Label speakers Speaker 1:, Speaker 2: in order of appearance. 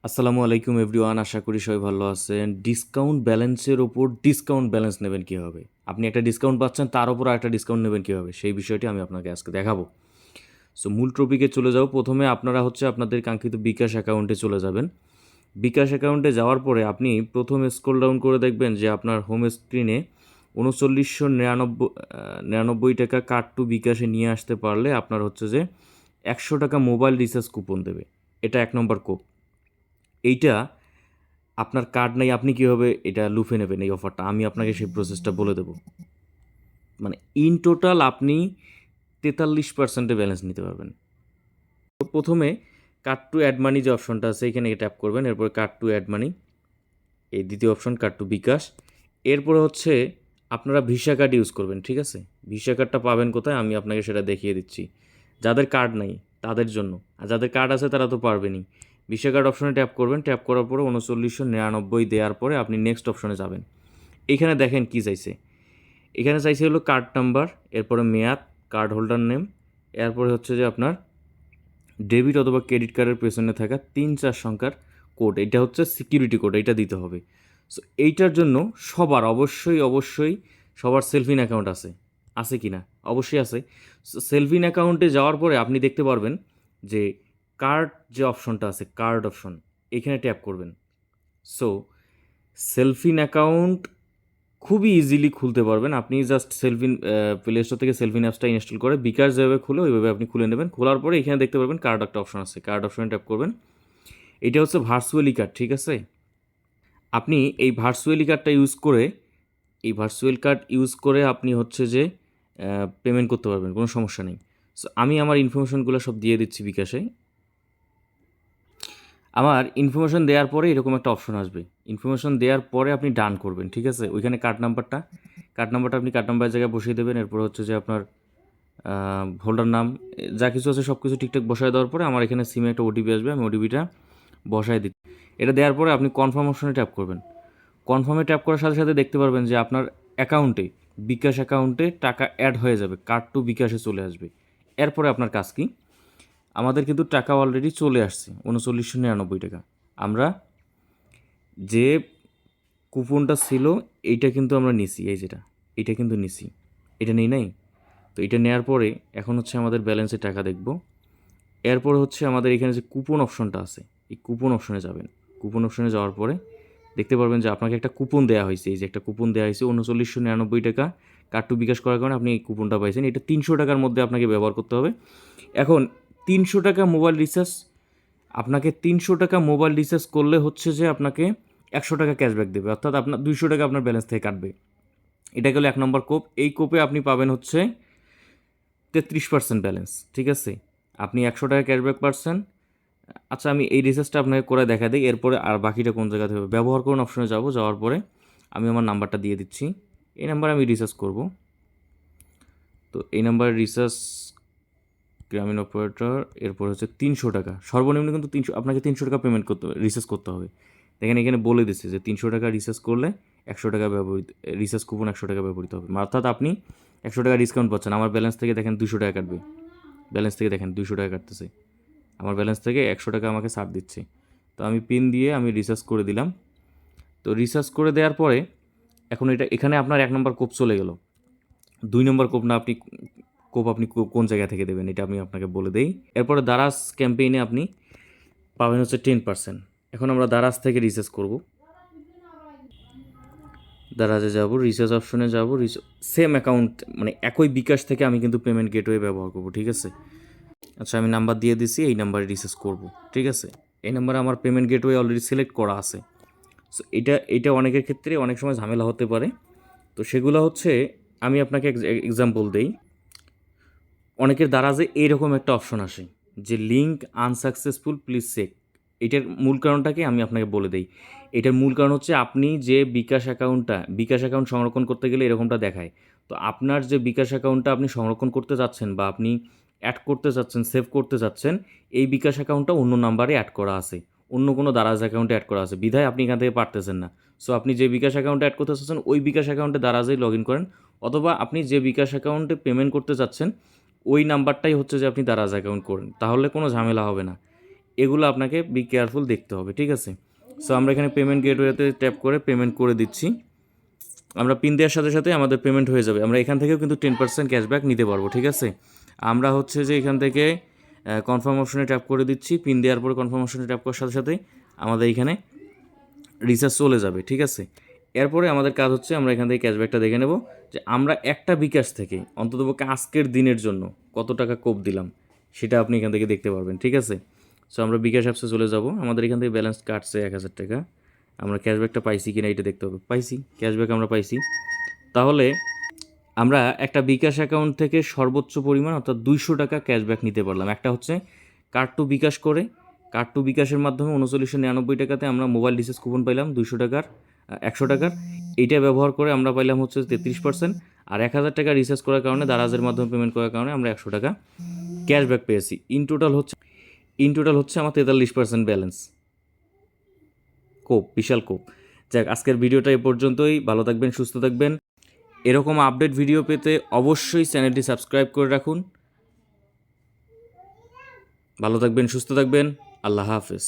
Speaker 1: আসসালামু আলাইকুম এভরিওয়ান, আশা করি সবাই ভালো আছেন। ডিসকাউন্ট ব্যালেন্সের ওপর ডিসকাউন্ট ব্যালেন্স নেবেন কীভাবে, আপনি একটা ডিসকাউন্ট পাচ্ছেন তার উপর একটা ডিসকাউন্ট নেবেন কীভাবে, সেই বিষয়টি আমি আপনাকে আজকে দেখাবো। সো মূল টপিকে চলে যাও। প্রথমে আপনারা আপনাদের কাঙ্ক্ষিত বিকাশ অ্যাকাউন্টে চলে যাবেন। বিকাশ অ্যাকাউন্টে যাওয়ার পরে আপনি প্রথমে স্ক্রল ডাউন করে দেখবেন যে আপনার হোম স্ক্রিনে 3999 টাকা কার্ড টু বিকাশে নিয়ে আসতে পারলে আপনার যে 100 টাকা মোবাইল রিচার্জ কুপন দেবে। এটা 1 নম্বর কোপ। এইটা আপনার কার্ড নেই, আপনি কীভাবে এটা লুফে নেবেন এই অফারটা, আমি আপনাকে সেই প্রসেসটা বলে দেবো। মানে ইন টোটাল আপনি 43% ব্যালেন্স নিতে পারবেন। তো প্রথমে কার্ড টু অ্যাড মানি যে অপশনটা আছে এখানে ট্যাপ করবেন, এরপরে কার্ড টু অ্যাড মানি, এই দ্বিতীয় অপশন কার্ড টু বিকাশ। এরপরে আপনারা ভিসা কার্ড ইউজ করবেন, ঠিক আছে? ভিসা কার্ডটা পাবেন কোথায় আমি আপনাকে সেটা দেখিয়ে দিচ্ছি। যাদের কার্ড নেই তাদের জন্য, আর যাদের কার্ড আছে তারা তো পারবেনই। ভিসা কার্ড অপশনে ট্যাপ করবেন, ট্যাপ করার পরে 3999 দেওয়ার পরে আপনি নেক্সট অপশনে যাবেন। এখানে দেখেন কি চাইছে, এখানে চাইছে হলো কার্ড নাম্বার, এরপরে মেয়াদ, কার্ড হোল্ডার নেম, এরপরে যে আপনার ডেবিট অথবা ক্রেডিট কার্ডের পেছনে থাকা 3-4 সংখ্যার কোড, এটা সিকিউরিটি কোড, এটা দিতে হবে। সো এইটার জন্য সবার অবশ্যই সবার সেলফিন অ্যাকাউন্ট আছে কি না? অবশ্যই আছে। সো সেলফিন অ্যাকাউন্টে যাওয়ার পরে আপনি দেখতে পারবেন যে কার্ড যে অপশনটা আছে, কার্ড অপশন, এখানে ট্যাপ করবেন। সো সেলফিন অ্যাকাউন্ট খুবই ইজিলি খুলতে পারবেন আপনি। জাস্ট প্লে স্টোর থেকে সেলফিন অ্যাপসটা ইনস্টল করে বিকাশ যেভাবে খুলে ওইভাবে আপনি খুলে নেবেন। খোলার পরে এখানে দেখতে পারবেন কার্ড একটা অপশন আছে, কার্ড অপশনে ট্যাপ করবেন। এটা ভার্চুয়ালি কার্ড, ঠিক আছে? আপনি এই ভার্চুয়ালি কার্ডটা ইউজ করে আপনি যে পেমেন্ট করতে পারবেন, কোনো সমস্যা নেই। সো আমি আমার ইনফরমেশনগুলো সব দিয়ে দিচ্ছি বিকাশে। আমার ইনফরমেশন দেওয়ার পরে এরকম একটা অপশন আসবে। ইনফরমেশন দেওয়ার পরে আপনি ডান করবেন, ঠিক আছে? ওইখানে কার্ড নাম্বারটা আপনি কার্ড নাম্বারের জায়গায় বসিয়ে দেবেন। এরপর যে আপনার হোল্ডার নাম, যা কিছু আছে সব কিছু ঠিকঠাক বসায় দেওয়ার পরে আমার এখানে সিমে একটা ওটিপি আসবে, আমি ওটিপিটা বসায় দিচ্ছি। এটা দেওয়ার পরে আপনি কনফার্ম অপশনে ট্যাপ করবেন। কনফার্মে ট্যাপ করার সাথে সাথে দেখতে পারবেন যে আপনার অ্যাকাউন্টে, বিকাশ অ্যাকাউন্টে টাকা অ্যাড হয়ে যাবে, কার্ড টু বিকাশে চলে আসবে। এরপরে আপনার কাজ কি? আমাদের কিন্তু টাকা অলরেডি চলে আসছে 3999 টাকা। আমরা যে কুপনটা ছিল এইটা কিন্তু আমরা নিছি, এইটা কিন্তু নিছি, এটা নেই নাই। তো এটা নেওয়ার পরে এখন আমাদের ব্যালেন্সে টাকা দেখব। এরপর আমাদের এখানে যে কুপন অপশনটা আছে, এই কুপন অপশনে যাবেন। কুপন অপশনে যাওয়ার পরে দেখতে পারবেন যে আপনাকে একটা কুপন দেওয়া হয়েছে, এই যে একটা কুপন দেওয়া হয়েছে 3999 টাকা কার্ড টু বিকাশ করার কারণে আপনি এই কুপনটা পাইছেন। এটা 300 টাকার মধ্যে আপনাকে ব্যবহার করতে হবে। এখন 300 টাকা মোবাইল রিচার্জ, আপনাকে 300 টাকা মোবাইল রিচার্জ করলে যে আপনাকে 100 টাকা ক্যাশব্যাক দেবে, অর্থাৎ আপনার 200 টাকা আপনার ব্যালেন্স থেকে কাটবে। এটা গেল 1 নম্বর কোপ। এই কোপে আপনি পাবেন 33% ব্যালেন্স, ঠিক আছে? আপনি 100 টাকা ক্যাশব্যাক পাচ্ছেন। আচ্ছা, আমি এই রিচার্জটা আপনাকে করে দেখা দিই, এরপরে আর বাকিটা কোন জায়গাতে হবে। ব্যবহার করুন অপশনে যাওয়ার পরে আমি আমার নাম্বারটা দিয়ে দিচ্ছি। এই নাম্বারে আমি রিচার্জ করব। তো এই নাম্বারে রিচার্জ, গ্রামীণ অপারেটর, এরপর 300 টাকা সর্বনিম্ন, কিন্তু আপনাকে 300 টাকা পেমেন্ট করতে হবে, রিচার্জ করতে হবে। দেখেন এখানে বলে দিচ্ছে যে 300 টাকা রিচার্জ করলে 100 টাকা ব্যবহৃত, রিচার্জ কুপন 100 টাকা ব্যবহৃত হবে। অর্থাৎ আপনি 100 টাকা ডিসকাউন্ট পাচ্ছেন। আমার ব্যালেন্স থেকে দেখেন 200 টাকা কাটবে, ব্যালেন্স থেকে দেখেন 200 টাকা কাটতেছে। আমার ব্যালেন্স থেকে 100 টাকা আমাকে ছাড় দিচ্ছে। তো আমি পিন দিয়ে আমি রিচার্জ করে দিলাম। তো রিচার্জ করে দেওয়ার পরে এখন এখানে আপনার 1 নম্বর কোপ চলে গেল। 2 নম্বর কোপ না, আপনি কোন জায়গা থেকে দেবেন এটা আমি আপনাকে বলে দেই। এরপরে দারাজ ক্যাম্পেইনে আপনি পাবেন 10%। এখন আমরা দারাজ থেকে রিচার্জ করব। দারাজে যাব, রিচার্জ অপশনে যাব, সেম অ্যাকাউন্ট, মানে একই বিকাশ থেকে আমি কিন্তু পেমেন্ট গেটওয়ে ব্যবহার করব, ঠিক আছে? আচ্ছা, আমি নাম্বার দিয়ে দিছি, এই নাম্বারে রিচার্জ করব, ঠিক আছে? এই নাম্বারে আমার পেমেন্ট গেটওয়ে অলরেডি সিলেক্ট করা আছে। সো এটা অনেকের ক্ষেত্রে অনেক সময় ঝামেলা হতে পারে। তো সেগুলো আমি আপনাকে এক্সাম্পল দেই। অনেকের দারাজে এইরকম একটা অপশন আসে যে লিঙ্ক আনসাকসেসফুল, প্লিজ চেক। এটার মূল কারণটাকে আমি আপনাকে বলে দেই। এটার মূল কারণ আপনি যে বিকাশ অ্যাকাউন্ট সংরক্ষণ করতে গেলে এরকমটা দেখায়। তো আপনার যে বিকাশ অ্যাকাউন্টটা আপনি সংরক্ষণ করতে যাচ্ছেন বা আপনি অ্যাড করতে যাচ্ছেন, সেভ করতে যাচ্ছেন, এই বিকাশ অ্যাকাউন্টটা অন্য নাম্বারে অ্যাড করা আছে, অন্য কোনো দারাজ অ্যাকাউন্টে অ্যাড করা আছে, বিধায় আপনি এখান থেকে পারতেছেন না। সো আপনি যে বিকাশ অ্যাকাউন্টে অ্যাড করতে চাচ্ছেন ওই বিকাশ অ্যাকাউন্টে দারাজেই লগ ইন করেন, অথবা আপনি যে বিকাশ অ্যাকাউন্টে পেমেন্ট করতে চাচ্ছেন ওই নাম্বারটাই যে আপনি দারাজ অ্যাকাউন্ট করেন, তাহলে কোনো ঝামেলা হবে না। এগুলো আপনাকে বি কেয়ারফুল দেখতে হবে, ঠিক আছে। সো আমরা এখানে পেমেন্ট গেটওয়েতে ট্যাপ করে পেমেন্ট করে দিচ্ছি। আমরা পিন দেওয়ার সাথে সাথে আমাদের পেমেন্ট হয়ে যাবে। আমরা এখান থেকেও কিন্তু 10% ক্যাশব্যাক নিতে পারবো, ঠিক আছে। আমরা হচ্ছে যে এখান থেকে কনফার্ম অপশনে ট্যাপ করে দিচ্ছি। পিন দেওয়ার পরে কনফার্ম অপশনে ট্যাপ করার সাথে সাথেই আমাদের এখানে রিচার্জ চলে যাবে, ঠিক আছে। এরপরে আমাদের কাজ হচ্ছে আমরা এখান থেকে ক্যাশব্যাকটা দেখে নেব যে আমরা একটা বিকাশ থেকে অন্ততপক্ষে আজকের দিনের জন্য কত টাকা কোপ দিলাম, সেটা আপনি এখান থেকে দেখতে পারবেন, ঠিক আছে। সো আমরা বিকাশ অ্যাপসে চলে যাব। আমাদের এখান থেকে ব্যালেন্স কাটছে 1000 টাকা। আমরা ক্যাশব্যাকটা পাইছি কিনা এটা দেখতে হবে। পাইছি, ক্যাশব্যাক আমরা পাইছি। তাহলে আমরা একটা বিকাশ অ্যাকাউন্ট থেকে সর্বোচ্চ পরিমাণ অর্থাৎ 200 টাকা ক্যাশব্যাক নিতে পারলাম। একটা হচ্ছে কার্ড টু বিকাশ করে, কার্ড টু বিকাশের মাধ্যমে 3999 টাকাতে আমরা মোবাইল রিচার্জ কুপন পাইলাম 200 টাকার, 100 টাকার। এইটা ব্যবহার করে আমরা পাইলাম হচ্ছে 33%। আর 1000 টাকা রিচার্জ করার কারণে দারাজের মাধ্যমে পেমেন্ট করার কারণে আমরা 100 টাকা ক্যাশব্যাক পেয়েছি। ইন টোটাল হচ্ছে আমার 43% ব্যালেন্স। কোপ, বিশাল কোপ। যাক, আজকের ভিডিওটা এ পর্যন্তই। ভালো থাকবেন, সুস্থ থাকবেন। এরকম আপডেট ভিডিও পেতে অবশ্যই চ্যানেলটি সাবস্ক্রাইব করে রাখুন। ভালো থাকবেন, সুস্থ থাকবেন। আল্লাহ হাফেজ।